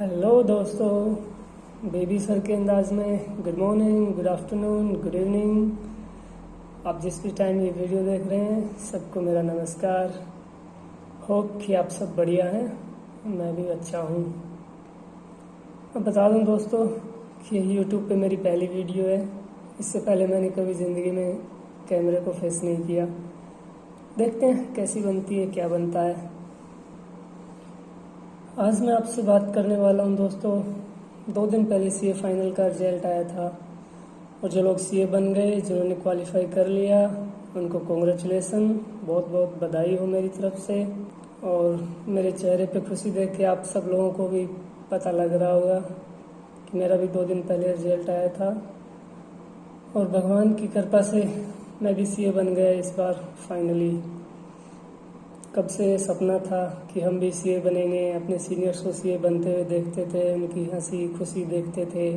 Hello दोस्तों, baby sir के अंदाज में good morning, good afternoon, good evening. आप जिस भी टाइम ये वीडियो देख रहे हैं सबको मेरा नमस्कार। होप कि आप सब बढ़िया हैं, मैं भी अच्छा हूँ। अब बता दूँ दोस्तों कि यूट्यूब पे मेरी पहली वीडियो है। इससे पहले मैंने कभी ज़िंदगी में कैमरे को फेस नहीं किया। देखते हैं कैसी बनती है, क्या बनता है। आज मैं आपसे बात करने वाला हूँ दोस्तों। 2 दिन पहले सीए फाइनल का रिजल्ट आया था और जो लोग सीए बन गए, जिन्होंने क्वालिफाई कर लिया, उनको कॉन्ग्रेचुलेसन, बहुत बहुत बधाई हो मेरी तरफ से। और मेरे चेहरे पे खुशी देख के आप सब लोगों को भी पता लग रहा होगा कि मेरा भी 2 दिन पहले रिजल्ट आया था और भगवान की कृपा से मैं भी सीए बन गया इस बार फाइनली। कब से सपना था कि हम भी सीए बनेंगे, अपने सीनियर्स को सीए बनते हुए देखते थे, उनकी हंसी खुशी देखते थे।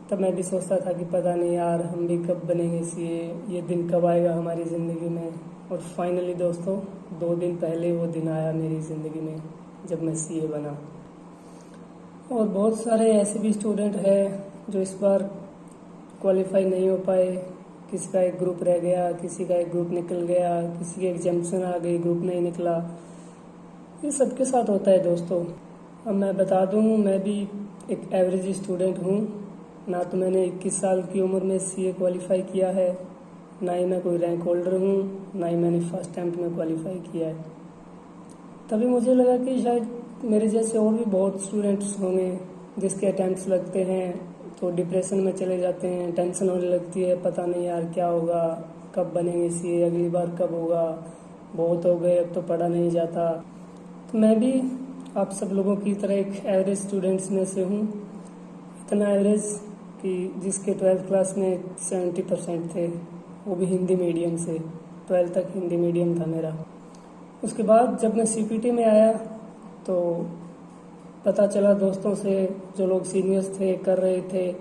तब मैं भी सोचता था कि पता नहीं यार हम भी कब बनेंगे सीए, ये दिन कब आएगा हमारी ज़िंदगी में। और फाइनली दोस्तों 2 दिन पहले वो दिन आया मेरी ज़िंदगी में जब मैं सीए बना। और बहुत सारे ऐसे भी स्टूडेंट हैं जो इस बार क्वालिफाई नहीं हो पाए। किसी का एक ग्रुप रह गया, किसी का एक ग्रुप निकल गया, किसी की एग्जाम्शन आ गई, ग्रुप नहीं निकला। ये सबके साथ होता है दोस्तों। अब मैं बता दूं, मैं भी एक एवरेज स्टूडेंट हूँ। ना तो मैंने 21 साल की उम्र में सीए क्वालिफाई किया है, ना ही मैं कोई रैंक होल्डर हूँ, ना ही मैंने फर्स्ट अटेम्प्ट में क्वालिफाई किया है। तभी मुझे लगा कि शायद मेरे जैसे और भी बहुत स्टूडेंट्स होंगे जिसके अटैम्प्ट्स लगते हैं तो डिप्रेशन में चले जाते हैं, टेंशन होने लगती है, पता नहीं यार क्या होगा, कब बनेंगे सीए, अगली बार कब होगा, बहुत हो गए, अब तो पढ़ा नहीं जाता। तो मैं भी आप सब लोगों की तरह एक एवरेज स्टूडेंट्स में से हूँ। इतना एवरेज कि जिसके 12th क्लास में 70% थे, वो भी हिंदी मीडियम से। 12th तक हिंदी मीडियम था मेरा। उसके बाद जब मैं सीपीटी में आया तो पता चला दोस्तों से, जो लोग सीनियर्स थे, कर रहे थे,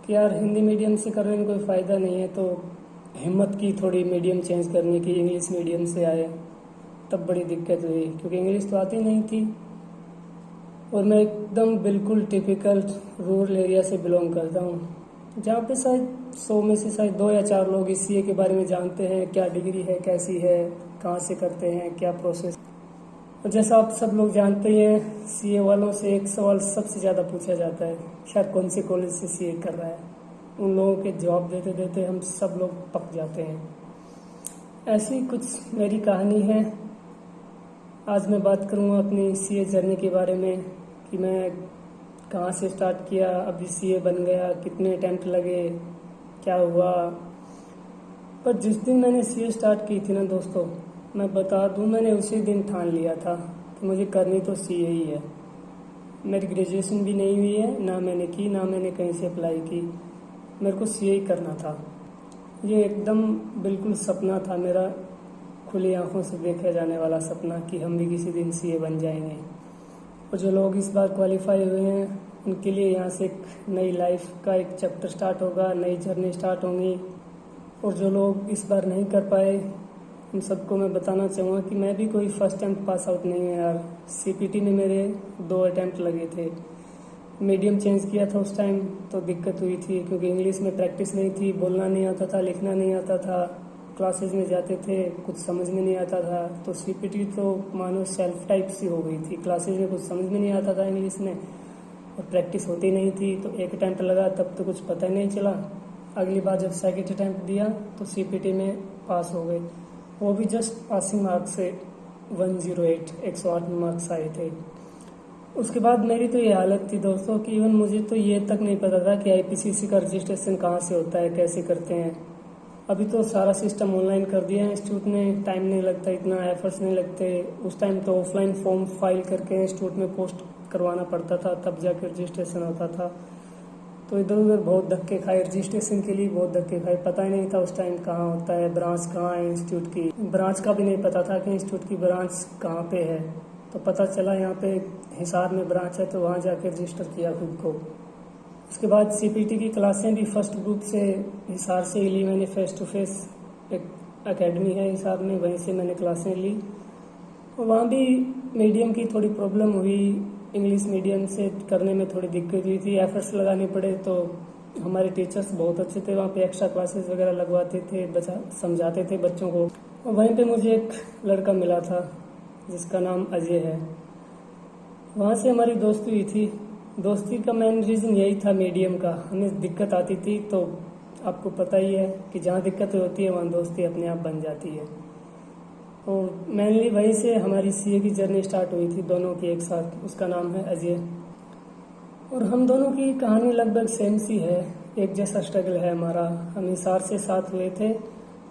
कि यार हिंदी मीडियम से करने में कोई फ़ायदा नहीं है। तो हिम्मत की थोड़ी मीडियम चेंज करने की, इंग्लिश मीडियम से आए। तब बड़ी दिक्कत हुई क्योंकि इंग्लिश तो आती नहीं थी और मैं एकदम बिल्कुल टिपिकल रूरल एरिया से बिलोंग करता हूँ, जहाँ पे शायद 100 में से शायद 2 या 4 लोग इस सीए के बारे में जानते हैं, क्या डिग्री है, कैसी है, कहाँ से करते हैं, क्या प्रोसेस। और जैसा आप सब लोग जानते हैं, सीए वालों से एक सवाल सबसे ज़्यादा पूछा जाता है, खैर कौन से कॉलेज से सीए कर रहा है। उन लोगों के जवाब देते देते हम सब लोग पक जाते हैं। ऐसी कुछ मेरी कहानी है। आज मैं बात करूँगा अपनी सीए जर्नी के बारे में कि मैं कहाँ से स्टार्ट किया, अभी सीए बन गया, कितने अटैम्प्ट लगे, क्या हुआ। पर जिस दिन मैंने सीए स्टार्ट की थी ना दोस्तों, मैं बता दूं, मैंने उसी दिन ठान लिया था कि मुझे करनी तो सीए ही है। मेरी ग्रेजुएशन भी नहीं हुई है, ना मैंने की, ना मैंने कहीं से अप्लाई की। मेरे को सीए ही करना था। ये एकदम बिल्कुल सपना था मेरा, खुली आंखों से देखा जाने वाला सपना कि हम भी किसी दिन सीए बन जाएंगे। और जो लोग इस बार क्वालिफाई हुए हैं उनके लिए यहाँ से एक नई लाइफ का एक चैप्टर स्टार्ट होगा, नई जर्नी स्टार्ट होंगी। और जो लोग इस बार नहीं कर पाए उन सबको मैं बताना चाहूँगा कि मैं भी कोई फर्स्ट अटैम्प्ट पास आउट नहीं है यार। सीपीटी में मेरे 2 अटैम्प्ट लगे थे। मीडियम चेंज किया था उस टाइम तो दिक्कत हुई थी क्योंकि इंग्लिश में प्रैक्टिस नहीं थी, बोलना नहीं आता था, लिखना नहीं आता था। क्लासेस में जाते थे, कुछ समझ में नहीं आता था। तो सीपीटी तो मानो सेल्फ टाइप सी हो गई थी। क्लासेस में कुछ समझ में नहीं आता था इंग्लिश में और प्रैक्टिस होती नहीं थी। तो एक अटैम्प्ट लगा तब तो कुछ पता ही नहीं चला। अगली बार जब सेकेंड अटैम्प्ट दिया तो सीपीटी में पास हो गए, वो भी जस्ट पासिंग मार्क्स से 108 मार्क्स आए थे। उसके बाद मेरी तो ये हालत थी दोस्तों कि इवन मुझे तो ये तक नहीं पता था कि आईपीसीसी का रजिस्ट्रेशन कहाँ से होता है, कैसे करते हैं। अभी तो सारा सिस्टम ऑनलाइन कर दिया है इंस्टीट्यूट ने, टाइम नहीं लगता, इतना एफर्ट्स नहीं लगते। उस टाइम तो ऑफलाइन फॉर्म फाइल करके इंस्टीट्यूट में पोस्ट करवाना पड़ता था, तब जाकर रजिस्ट्रेशन होता था। तो इधर उधर बहुत धक्के खाए, रजिस्ट्रेशन के लिए बहुत धक्के खाए। पता ही नहीं था उस टाइम कहाँ होता है, ब्रांच कहाँ है इंस्टीट्यूट की। ब्रांच का भी नहीं पता था कि इंस्टीट्यूट की ब्रांच कहाँ पे है। तो पता चला यहाँ पे हिसार में ब्रांच है, तो वहाँ जाके रजिस्टर किया खुद को। उसके बाद सीपीटी की क्लासें भी फर्स्ट ग्रुप से हिसार से ही ली मैंने, फेस टू फेस। एक एकेडमी है हिसार में, वहीं से मैंने क्लासें ली। और वहाँ भी मीडियम की थोड़ी प्रॉब्लम हुई, इंग्लिश मीडियम से करने में थोड़ी दिक्कत हुई थी, एफर्ट्स लगाने पड़े। तो हमारे टीचर्स बहुत अच्छे थे, वहाँ पे एक्स्ट्रा क्लासेस वगैरह लगवाते थे, समझाते थे बच्चों को। और वहीं पे मुझे एक लड़का मिला था जिसका नाम अजय है। वहाँ से हमारी दोस्ती हुई थी। दोस्ती का मेन रीज़न यही था मीडियम का। हमें दिक्कत आती थी तो आपको पता ही है कि जहाँ दिक्कत होती है वहाँ दोस्ती अपने आप बन जाती है। और मेनली वहीं से हमारी सीए की जर्नी स्टार्ट हुई थी, दोनों की एक साथ। उसका नाम है अजय। और हम दोनों की कहानी लगभग सेम सी है, एक जैसा स्ट्रगल है हमारा। हम हिसार से साथ हुए थे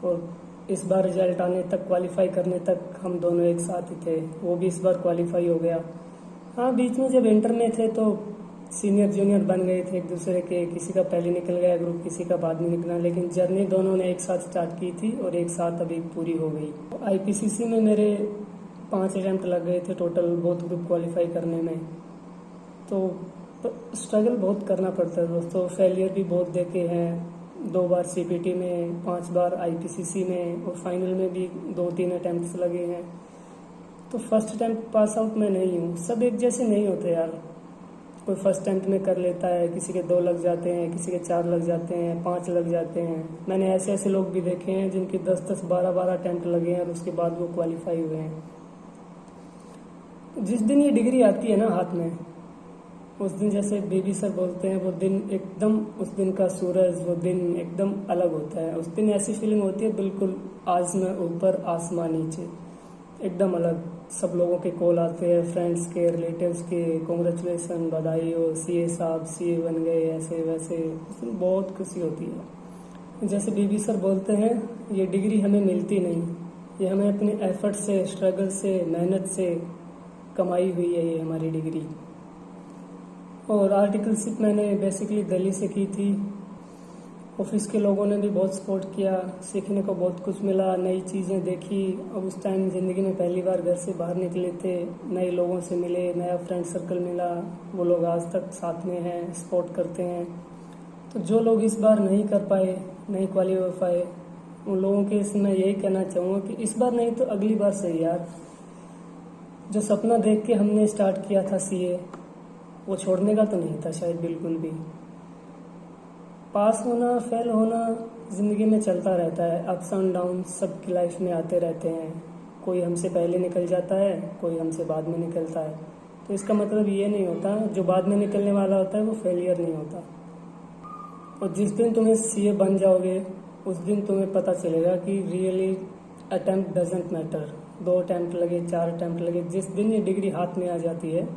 और इस बार रिजल्ट आने तक, क्वालिफाई करने तक हम दोनों एक साथ ही थे। वो भी इस बार क्वालिफाई हो गया। हाँ, बीच में जब इंटर में थे तो सीनियर जूनियर बन गए थे एक दूसरे के। किसी का पहले निकल गया ग्रुप, किसी का बाद में निकला, लेकिन जर्नी दोनों ने एक साथ स्टार्ट की थी और एक साथ अभी पूरी हो गई। आईपीसीसी में मेरे 5 अटेम्प्ट लग गए थे टोटल, बोथ ग्रुप क्वालिफाई करने में। तो स्ट्रगल बहुत करना पड़ता है दोस्तों। फेलियर भी बहुत देखे हैं, 2 बार सीपीटी में, 5 बार आईपीसीसी में, और फाइनल में भी 2-3 अटेम्प्ट्स लगे हैं। तो फर्स्ट अटेम्प्ट पास आउट मैं नहीं हूँ। सब एक जैसे नहीं होते यार। कोई फर्स्ट अटेम्प्ट में कर लेता है, किसी के 2 लग जाते हैं, किसी के 4 लग जाते हैं, 5 लग जाते हैं। मैंने ऐसे ऐसे लोग भी देखे हैं जिनके 10-10, 12-12 अटेम्प्ट लगे हैं और उसके बाद वो क्वालिफाई हुए हैं। जिस दिन ये डिग्री आती है ना हाथ में, उस दिन जैसे बेबी सर बोलते हैं, वो दिन एकदम, उस दिन का सूरज, वो दिन एकदम अलग होता है। उस दिन ऐसी फीलिंग होती है बिल्कुल आज मैं ऊपर आसमान नीचे, एकदम अलग। सब लोगों के कॉल आते हैं, फ्रेंड्स के, रिलेटिव्स के, कॉन्ग्रेचुलेसन, बधाई हो, सीए साहब सीए बन गए, ऐसे वैसे। उसमें बहुत खुशी होती है। जैसे बीबी सर बोलते हैं, ये डिग्री हमें मिलती नहीं, ये हमें अपने एफर्ट से, स्ट्रगल से, मेहनत से कमाई हुई है ये हमारी डिग्री। और आर्टिकलशिप मैंने बेसिकली दिल्ली से की थी। ऑफिस के लोगों ने भी बहुत सपोर्ट किया, सीखने को बहुत कुछ मिला, नई चीज़ें देखी। अब उस टाइम ज़िंदगी में पहली बार घर से बाहर निकले थे, नए लोगों से मिले, नया फ्रेंड सर्कल मिला। वो लोग आज तक साथ में हैं, सपोर्ट करते हैं। तो जो लोग इस बार नहीं कर पाए, नहीं क्वालिफाई पाए, उन लोगों के इसमें मैं यही कहना चाहूँगा कि इस बार नहीं तो अगली बार सही यार। जो सपना देख के हमने स्टार्ट किया था सीए, वो छोड़ने का तो नहीं था शायद बिल्कुल भी। पास होना, फेल होना ज़िंदगी में चलता रहता है, अप्स एंड डाउन सबकी लाइफ में आते रहते हैं। कोई हमसे पहले निकल जाता है, कोई हमसे बाद में निकलता है। तो इसका मतलब ये नहीं होता जो बाद में निकलने वाला होता है वो फेलियर नहीं होता। और जिस दिन तुम्हें सीए बन जाओगे, उस दिन तुम्हें पता चलेगा कि really attempt doesn't matter. 2 attempt लगे, 4 अटेम्प्ट लगे, जिस दिन ये डिग्री हाथ में आ जाती है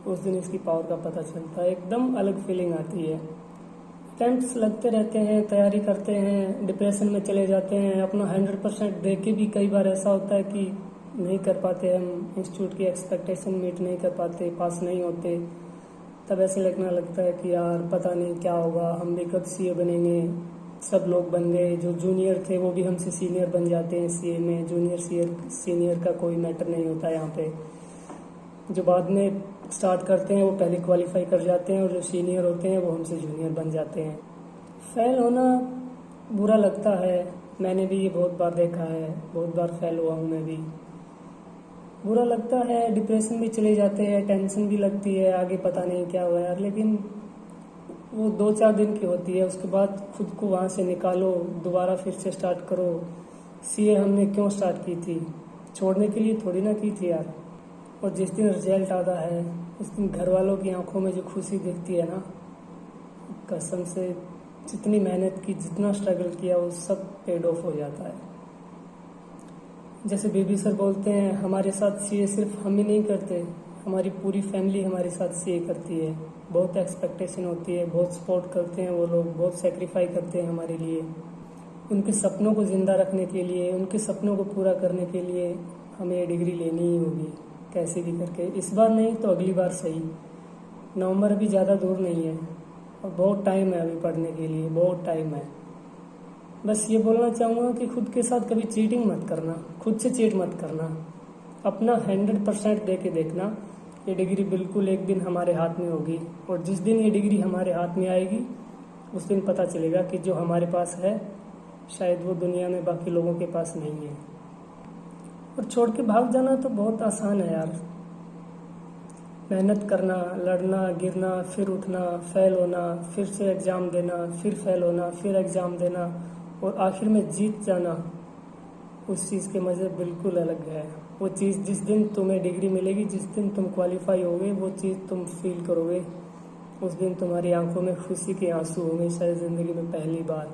उस दिन इसकी पावर का पता चलता है। एकदम अलग फीलिंग आती है। अटेम्प्ट्स लगते रहते हैं, तैयारी करते हैं, डिप्रेशन में चले जाते हैं, अपना 100% दे के भी कई बार ऐसा होता है कि नहीं कर पाते, हम इंस्टीट्यूट की एक्सपेक्टेशन मीट नहीं कर पाते, पास नहीं होते। तब ऐसे लगने लगता है कि यार पता नहीं क्या होगा, हम भी कब सीए बनेंगे। सब लोग बन गए, जो जूनियर थे वो भी हमसे सीनियर बन जाते हैं सीए में। जूनियर सीनियर का कोई मैटर नहीं होता यहाँ पे। जो बाद में स्टार्ट करते हैं वो पहले क्वालिफाई कर जाते हैं, और जो सीनियर होते हैं वो हमसे जूनियर बन जाते हैं। फेल होना बुरा लगता है, मैंने भी ये बहुत बार देखा है, बहुत बार फेल हुआ हूँ मैं भी। बुरा लगता है, डिप्रेशन भी चले जाते हैं, टेंशन भी लगती है, आगे पता नहीं क्या हुआ यार। लेकिन वो 2-4 दिन की होती है, उसके बाद खुद को वहाँ से निकालो, दोबारा फिर से स्टार्ट करो। सीए हमने क्यों स्टार्ट की थी? छोड़ने के लिए थोड़ी ना की थी यार। और जिस दिन रिजल्ट आता है उस दिन घर वालों की आंखों में जो खुशी दिखती है ना, कसम से जितनी मेहनत की, जितना स्ट्रगल किया, वो सब पेड ऑफ हो जाता है। जैसे बेबी सर बोलते हैं, हमारे साथ सीए सिर्फ हम ही नहीं करते, हमारी पूरी फैमिली हमारे साथ सीए करती है। बहुत एक्सपेक्टेशन होती है, बहुत सपोर्ट करते हैं वो लोग, बहुत सेक्रीफाई करते हैं हमारे लिए। उनके सपनों को ज़िंदा रखने के लिए, उनके सपनों को पूरा करने के लिए हमें ये डिग्री लेनी ही होगी कैसे भी करके। इस बार नहीं तो अगली बार सही। नवंबर अभी ज़्यादा दूर नहीं है और बहुत टाइम है अभी पढ़ने के लिए, बहुत टाइम है। बस ये बोलना चाहूँगा कि खुद के साथ कभी चीटिंग मत करना, खुद से चीट मत करना, अपना 100% दे के देखना। ये डिग्री बिल्कुल एक दिन हमारे हाथ में होगी, और जिस दिन ये डिग्री हमारे हाथ में आएगी उस दिन पता चलेगा कि जो हमारे पास है शायद वो दुनिया में बाकी लोगों के पास नहीं है। और छोड़ के भाग जाना तो बहुत आसान है यार। मेहनत करना, लड़ना, गिरना, फिर उठना, फेल होना, फिर से एग्ज़ाम देना, फिर फेल होना, फिर एग्ज़ाम देना और आखिर में जीत जाना, उस चीज़ के मज़े बिल्कुल अलग है। वो चीज़ जिस दिन तुम्हें डिग्री मिलेगी, जिस दिन तुम क्वालिफाई होगे, वो चीज़ तुम फील करोगे, उस दिन तुम्हारी आंखों में खुशी के आंसू होंगे, शायद ज़िंदगी में पहली बार।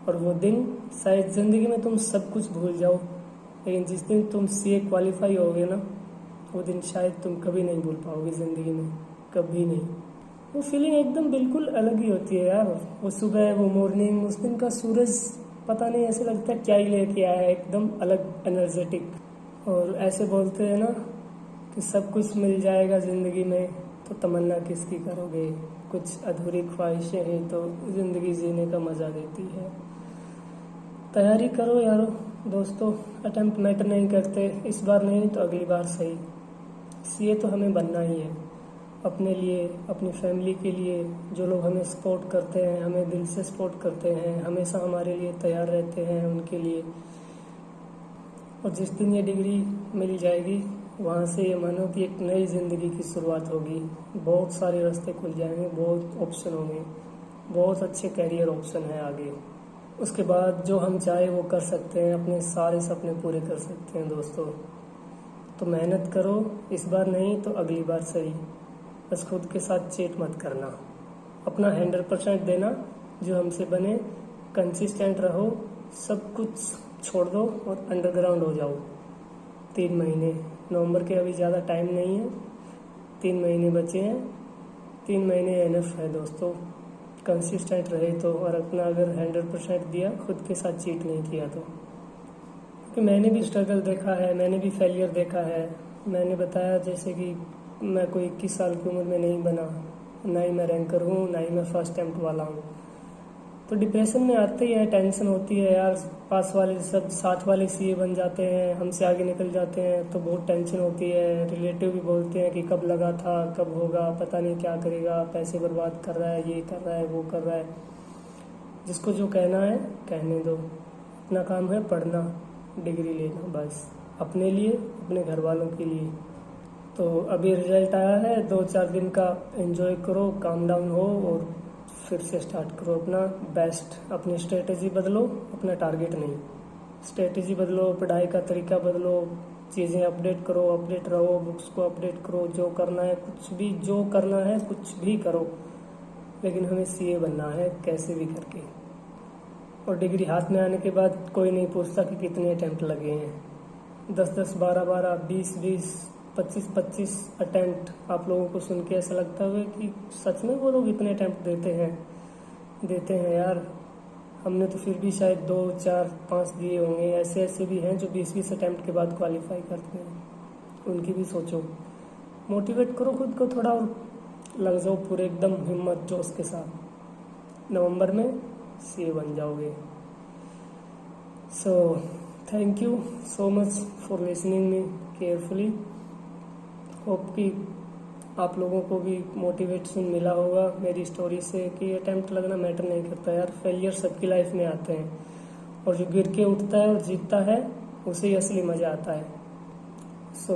और वो दिन शायद ज़िंदगी में तुम सब कुछ भूल जाओ, लेकिन जिस दिन तुम सीए क्वालिफाई होगे ना, वो दिन शायद तुम कभी नहीं भूल पाओगे ज़िंदगी में, कभी नहीं। वो फीलिंग एकदम बिल्कुल अलग ही होती है यार। वो सुबह, वो मॉर्निंग, उस दिन का सूरज पता नहीं ऐसे लगता है क्या ही लेके आया है, एकदम अलग एनर्जेटिक। और ऐसे बोलते हैं ना कि सब कुछ मिल जाएगा ज़िंदगी में तो तमन्ना किसकी करोगे, कुछ अधूरी ख्वाहिशें हैं तो ज़िंदगी जीने का मज़ा देती है। तैयारी करो यारो दोस्तों, अटेम्प्ट मैटर नहीं करते, इस बार नहीं तो अगली बार सही। सीए तो हमें बनना ही है, अपने लिए, अपनी फैमिली के लिए। जो लोग हमें सपोर्ट करते हैं, हमें दिल से सपोर्ट करते हैं, हमेशा हमारे लिए तैयार रहते हैं, उनके लिए। और जिस दिन ये डिग्री मिल जाएगी, वहाँ से ये मानो कि एक नई ज़िंदगी की शुरुआत होगी। बहुत सारे रास्ते खुल जाएंगे, बहुत ऑप्शन होंगे, बहुत अच्छे कैरियर ऑप्शन है आगे। उसके बाद जो हम चाहे वो कर सकते हैं, अपने सारे सपने पूरे कर सकते हैं दोस्तों। तो मेहनत करो, इस बार नहीं तो अगली बार सही। बस खुद के साथ चीट मत करना, अपना 100% देना जो हमसे बने। कंसिस्टेंट रहो, सब कुछ छोड़ दो और अंडरग्राउंड हो जाओ। 3 महीने, नवंबर के अभी ज़्यादा टाइम नहीं है, 3 महीने बचे हैं। 3 महीने एनफ है दोस्तों, कंसिस्टेंट रहे तो। और अपना अगर 100% दिया, खुद के साथ चीट नहीं किया तो। कि मैंने भी स्ट्रगल देखा है, मैंने भी फेलियर देखा है। मैंने बताया जैसे कि मैं कोई 21 साल की उम्र में नहीं बना, ना ही मैं रैंकर हूँ, ना ही मैं फर्स्ट अटेम्प्ट वाला हूँ। तो डिप्रेशन में आते ही है, टेंशन होती है यार। पास वाले सब, साथ वाले सीए बन जाते हैं, हमसे आगे निकल जाते हैं, तो बहुत टेंशन होती है। रिलेटिव भी बोलते हैं कि कब लगा था, कब होगा, पता नहीं क्या करेगा, पैसे बर्बाद कर रहा है, ये कर रहा है, वो कर रहा है। जिसको जो कहना है कहने दो, अपना काम है पढ़ना, डिग्री लेना, बस अपने लिए, अपने घर वालों के लिए। तो अभी रिजल्ट आया है, 2-4 दिन का एंजॉय करो, काम डाउन हो और फिर से स्टार्ट करो अपना बेस्ट। अपनी स्ट्रेटेजी बदलो, अपना टारगेट नहीं। स्ट्रेटेजी बदलो, पढ़ाई का तरीका बदलो, चीज़ें अपडेट करो, अपडेट रहो, बुक्स को अपडेट करो, जो करना है, कुछ भी जो करना है कुछ भी करो, लेकिन हमें सीए बनना है कैसे भी करके। और डिग्री हाथ में आने के बाद कोई नहीं पूछता कि कितने अटैम्प्ट लगे हैं। 10-10, 12-12, 20-20, 25-25 अटैम्प्ट आप लोगों को सुन के ऐसा लगता है कि सच में वो लोग इतने अटैम्प्ट देते हैं यार। हमने तो फिर भी शायद 2, 4, 5 दिए होंगे। ऐसे भी हैं जो 20-20 अटैम्प्ट के बाद क्वालिफाई करते हैं, उनकी भी सोचो। मोटिवेट करो खुद को थोड़ा और लग जाओ पूरे एकदम हिम्मत जोश के साथ। नवंबर में सीए बन जाओगे। So thank you so much for listening me carefully. Hope कि आप लोगों को भी मोटिवेशन मिला होगा मेरी स्टोरी से कि अटेम्प्ट लगना मैटर नहीं करता यार। फेलियर सबकी लाइफ में आते हैं, और जो गिर के उठता है और जीतता है उसे ही असली मज़ा आता है। So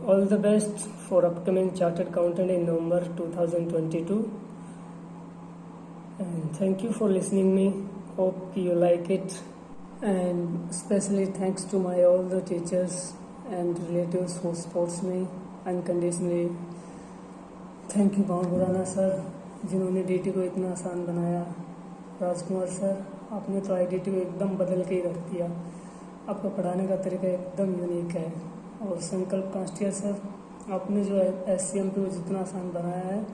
all the best for upcoming chartered accountant in November 2022 and thank you for listening me. Hope you like it, and especially thanks to my all the teachers and relatives who supports me unconditionally. Thank you भाव बुराना sir, जिन्होंने DT को इतना आसान बनाया। राजकुमार sir, आपने तो IDT को एकदम बदल के ही रख दिया। आपका पढ़ाने का तरीका एकदम यूनिक है। और संकल्प कांस्टिया सर, आपने जो SCMP को जितना आसान बनाया है,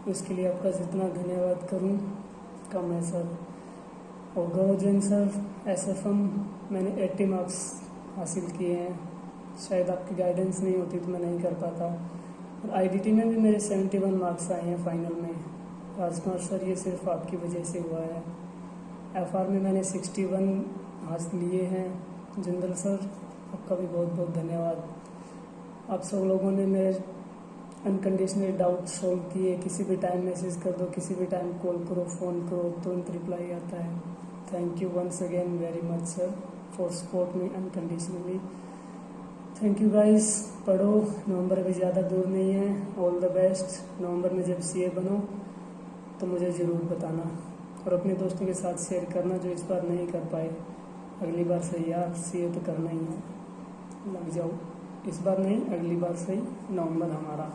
उसके लिए आपका जितना धन्यवाद करूं कम है सर। और गौरव जैन सर, SFM मैंने 80 मार्क्स हासिल किए हैं। शायद आपकी गाइडेंस नहीं होती तो मैं नहीं कर पाता। और IDT में भी मेरे 71 मार्क्स आए हैं फाइनल में। राजकुमार सर, ये सिर्फ आपकी वजह से हुआ है। FR में मैंने 61 हासिल लिए हैं। जिंदल सर, आपका भी बहुत बहुत धन्यवाद। आप सब लोगों ने मेरे अनकंडीशनली डाउट सॉल्व किए। किसी भी टाइम मैसेज कर दो, किसी भी टाइम कॉल करो, फ़ोन करो, तुरंत रिप्लाई आता है। Thank you once again very much sir for support me unconditionally. Thank you guys, पढ़ो, नवंबर भी ज़्यादा दूर नहीं है। All the best. नवंबर में जब सीए बनो तो मुझे ज़रूर बताना और अपने दोस्तों के साथ शेयर करना जो इस बार नहीं कर पाए। अगली बार से यार सीए तो करना ही है, लग जाओ। इस बार नहीं, अगली बार से ही नवंबर हमारा।